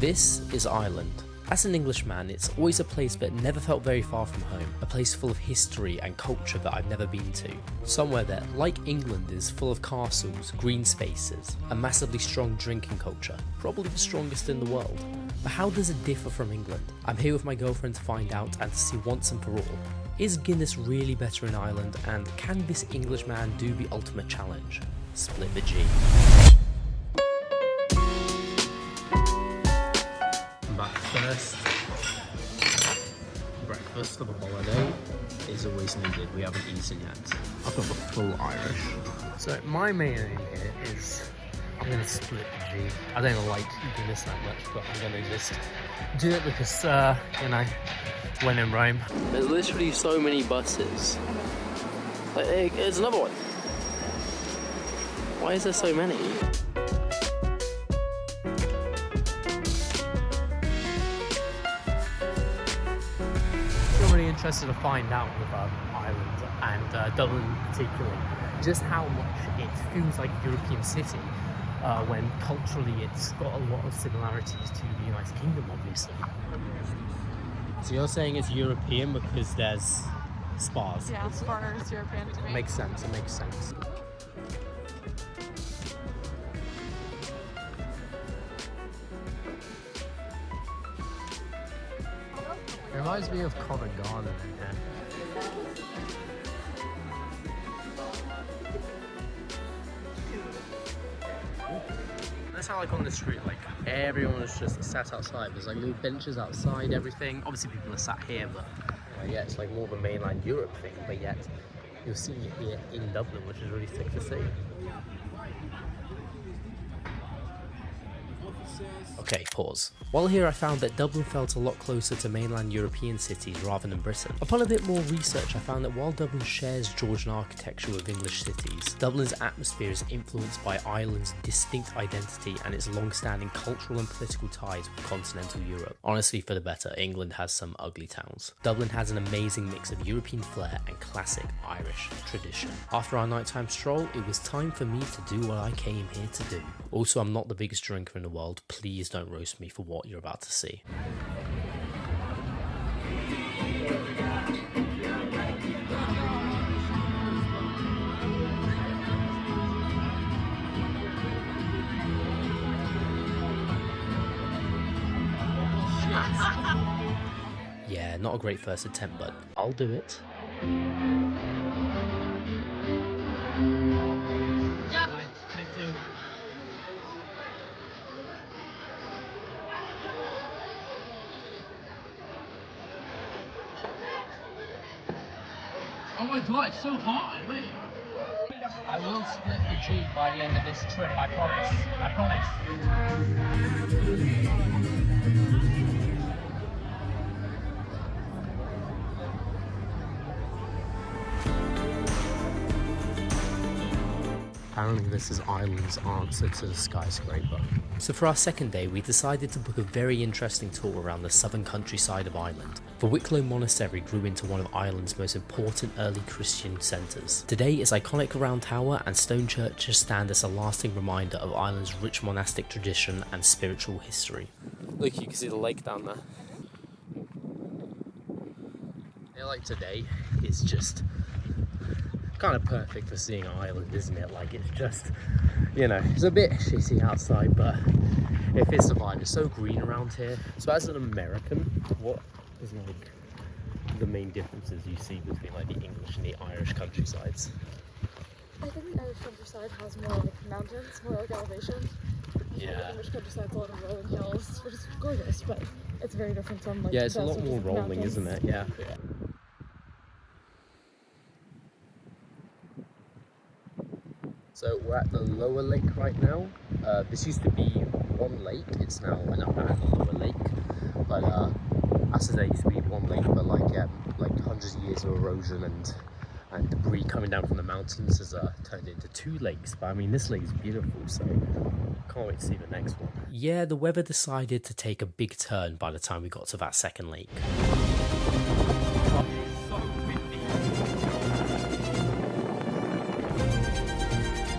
This is Ireland. As an Englishman, it's always a place that never felt very far from home, a place full of history and culture that I've never been to. Somewhere that, like England, is full of castles, green spaces, a massively strong drinking culture, probably the strongest in the world. But how does it differ from England? I'm here with my girlfriend to find out and to see once and for all. Is Guinness really better in Ireland, and can this Englishman do the ultimate challenge? Split the G. But first, breakfast of a holiday is always needed. We haven't eaten yet. I've got the full Irish. So my main aim here is I'm going to split the G. I don't like Guinness that much, but I'm going to just do it because, when in Rome. There's literally so many buses. Like, there's another one. Why is there so many? Really interested to find out about Ireland and Dublin particularly, just how much it feels like a European city when culturally it's got a lot of similarities to the United Kingdom, obviously. So you're saying it's European because there's spas? Yeah, as far as European to me. It makes sense, it makes sense. It reminds me of Covent Garden in here. That's how, like, on the street, like, everyone is just sat outside. There's like little benches outside, everything. Obviously people are sat here, but yeah, it's like more of a mainland Europe thing, but yet you'll see it here in Dublin, which is really sick to see. Okay, pause. While here I found that Dublin felt a lot closer to mainland European cities rather than Britain. Upon a bit more research I found that while Dublin shares Georgian architecture with English cities, Dublin's atmosphere is influenced by Ireland's distinct identity and its long-standing cultural and political ties with continental Europe. Honestly, for the better, England has some ugly towns. Dublin has an amazing mix of European flair and classic Irish tradition. After our nighttime stroll, it was time for me to do what I came here to do. Also, I'm not the biggest drinker in the world. Please don't roast me for what you're about to see. Yeah, not a great first attempt, but I'll do it. Oh my god, it's so hot, wait. I will split the G by the end of this trip, I promise. I promise. Apparently this is Ireland's answer to the skyscraper. So for our second day, we decided to book a very interesting tour around the southern countryside of Ireland. The Wicklow Monastery grew into one of Ireland's most important early Christian centres. Today, its iconic round tower and stone churches stand as a lasting reminder of Ireland's rich monastic tradition and spiritual history. Look, you can see the lake down there. Yeah, like today, it's just kind of perfect for seeing Ireland, isn't it? Like, it's just, it's a bit shitty outside, but it fits the vibe. It's so green around here. So as an American, what is like the main differences you see between like the English and the Irish countrysides? I think the Irish countryside has more like mountains, more like elevation. Yeah. The English countryside's a lot of rolling hills, which is gorgeous, but it's very different from like Yeah, it's a lot more rolling, mountains. isn't it? Yeah. So we're at the lower lake right now. This used to be one lake, it's now an upper and lower lake. But as I say, it used to be one lake, but like hundreds of years of erosion and debris coming down from the mountains has turned into two lakes. But I mean, this lake is beautiful, so can't wait to see the next one. Yeah, the weather decided to take a big turn by the time we got to that second lake.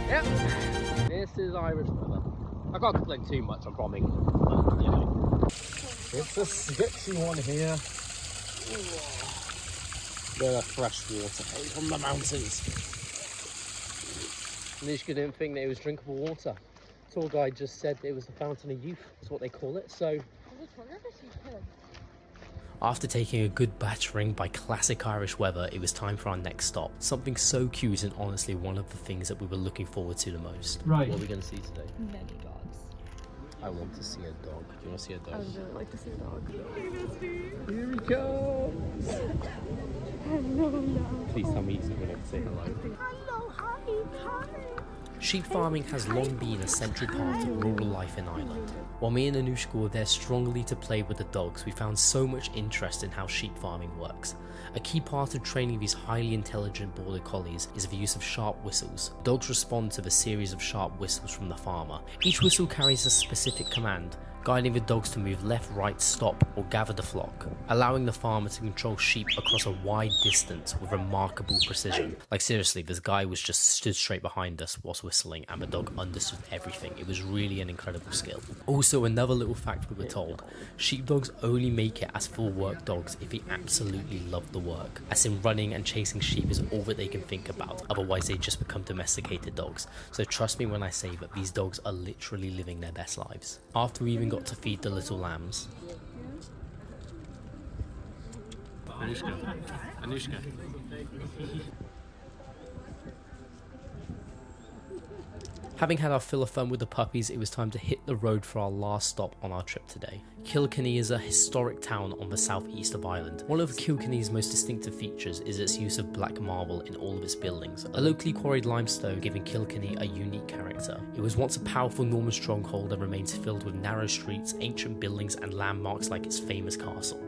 Yep, this is Irish weather. I can't complain too much, I'm from England, but It's a sketchy one here. They're fresh water from the mountains. Nishka didn't think that it was drinkable water. Tour guide just said it was the fountain of youth. That's what they call it. So. After taking a good battering by classic Irish weather, it was time for our next stop. Something so cute and honestly one of the things that we were looking forward to the most. Right. What are we going to see today? Many dogs. I want to see a dog. Do you want to see a dog? I would really like to see a dog. Here he comes! No. Please tell me he's going to say hello. Hello, hi. Sheep farming has long been a central part of rural life in Ireland. While me and Anushka were there strongly to play with the dogs, we found so much interest in how sheep farming works. A key part of training these highly intelligent border collies is the use of sharp whistles. Dogs respond to the series of sharp whistles from the farmer. Each whistle carries a specific command, guiding the dogs to move left, right, stop, or gather the flock, allowing the farmer to control sheep across a wide distance with remarkable precision. Like seriously, this guy was just stood straight behind us whilst whistling and the dog understood everything. It was really an incredible skill. Also, another little fact we were told, sheepdogs only make it as full work dogs if they absolutely love the work. As in running and chasing sheep is all that they can think about, otherwise they just become domesticated dogs. So trust me when I say that these dogs are literally living their best lives. After we even got to feed the little lambs. Anushka. Having had our fill of fun with the puppies, it was time to hit the road for our last stop on our trip today. Kilkenny is a historic town on the southeast of Ireland. One of Kilkenny's most distinctive features is its use of black marble in all of its buildings, a locally quarried limestone giving Kilkenny a unique character. It was once a powerful Norman stronghold that remains filled with narrow streets, ancient buildings and landmarks like its famous castle.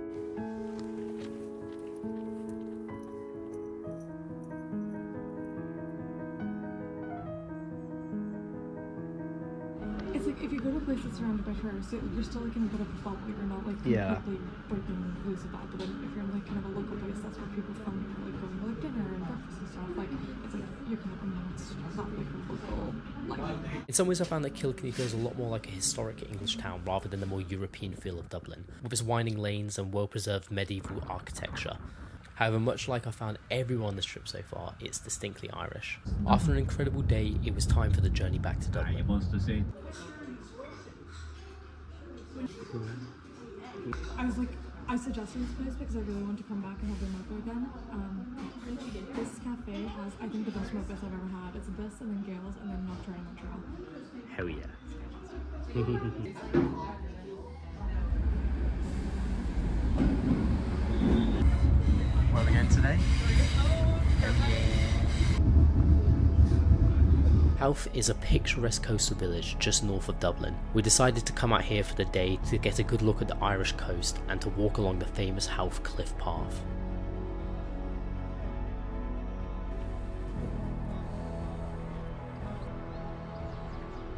It's like if you go to a place that's surrounded by tourists, you're still like in a bit of a bubble. You're not like completely breaking loose of that. But then if you're in like kind of a local place, that's where people from like going to like dinner and breakfast and stuff. Like it's like you're kind of amongst that like local life. In some ways, I found that Kilkenny feels a lot more like a historic English town rather than the more European feel of Dublin, with its winding lanes and well-preserved medieval architecture. However, much like I found everyone on this trip so far, it's distinctly Irish. After an incredible day, it was time for the journey back to Dublin. I suggested this place because I really want to come back and have their mocha again. This cafe has, I think, the best mochas I've ever had. It's this, and then Gales, and then Nocturne Montreal. Hell yeah. Where are we going today? Howth is a picturesque coastal village just north of Dublin. We decided to come out here for the day to get a good look at the Irish coast and to walk along the famous Howth Cliff Path.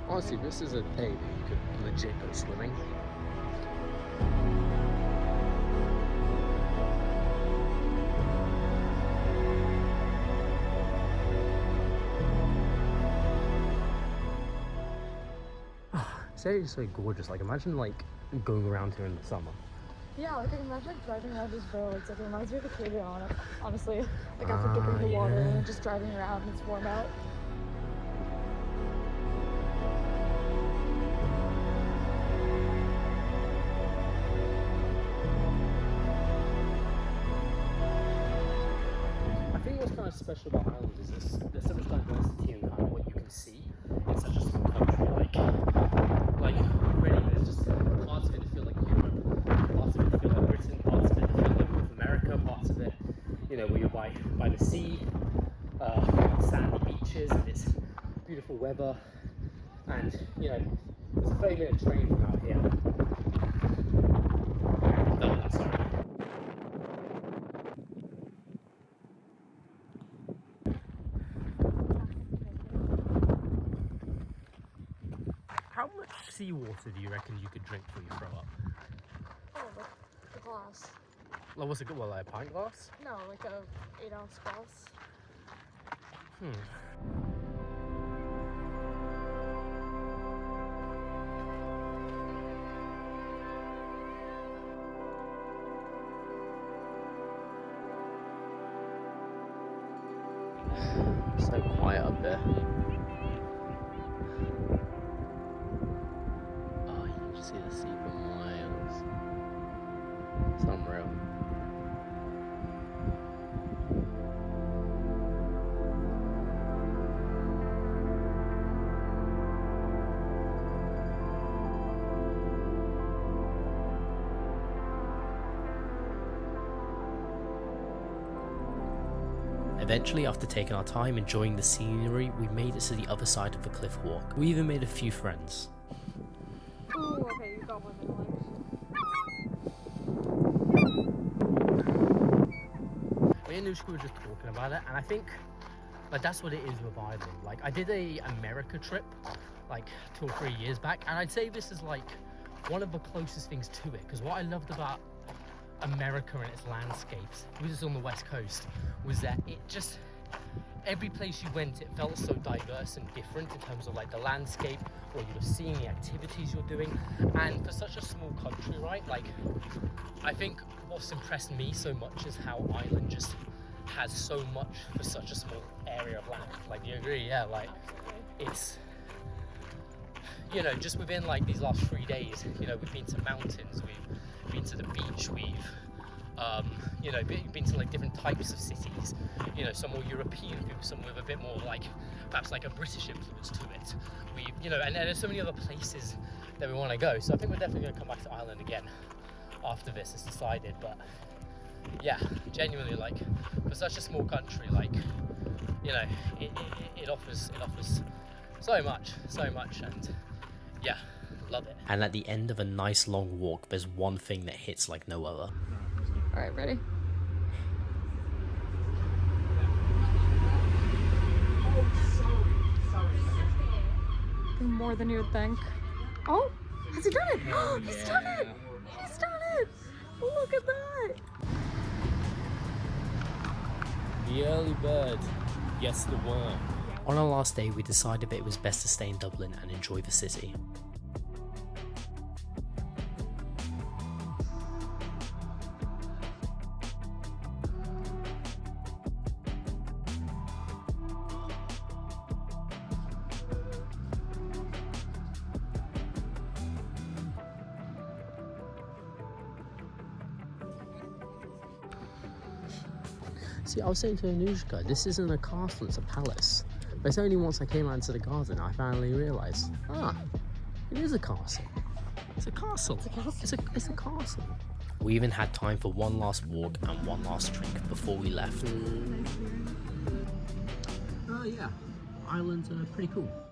Honestly, this is a day that you could legit go swimming. It's actually so gorgeous. Like, imagine like going around here in the summer. Yeah, like I can imagine like driving around these roads. Like it reminds me of Acadia on it. Honestly, like after dipping in the water and just driving around and it's warm out. I think what's kind of special about Ireland is there's so much diversity in kind of what you can see in such a small country. Like already there's just parts of it that feel like Europe, parts of it that feel like Britain, parts of it that feel like North America, parts of it, you know, where you're by the sea, sandy beaches and it's beautiful weather, and you know, there's a 30-minute train from out here. Dublin, sorry. How much seawater do you reckon you could drink before you throw up? Oh, like a glass. Like, what's it good? Well, like a pint glass? No, like a 8-ounce glass. So quiet up there. Oh, you can just see the sea for miles. It's unreal. Eventually, after taking our time enjoying the scenery, we made it to the other side of the cliff walk. We even made a few friends. Oh, okay, you got one Me and Nushka were just talking about it, and I think like that's what it is with Ireland. Like I did a America trip like 2 or 3 years back, and I'd say this is like one of the closest things to it, because what I loved about America and its landscapes, which is on the west coast, was that it just, every place you went, it felt so diverse and different in terms of like the landscape, what you're seeing, the activities you're doing. And for such a small country, right, like I think what's impressed me so much is how Ireland just has so much for such a small area of land. Like, do you agree? Yeah, like it's, you know, just within like these last 3 days, you know, we've been to mountains, we've been to the beach, we've you know, been to like different types of cities, you know, some more European food, some with a bit more like perhaps like a British influence to it. We've, you know, and there's so many other places that we want to go. So I think we're definitely going to come back to Ireland again after this is decided. But yeah, genuinely, like for such a small country, like, you know, it offers so much, and yeah, love it. And at the end of a nice long walk, there's one thing that hits like no other. All right, ready? More than you would think. Oh, has he done it? Oh, he's done it! He's done it! Look at that! The early bird gets the worm. On our last day, we decided that it was best to stay in Dublin and enjoy the city. See, I was saying to Anushka, this isn't a castle, it's a palace. But it's only once I came out into the garden I finally realised, it is a castle. It's a castle. It's a castle. It's a castle. We even had time for one last walk and one last drink before we left. Oh yeah, Ireland's pretty cool.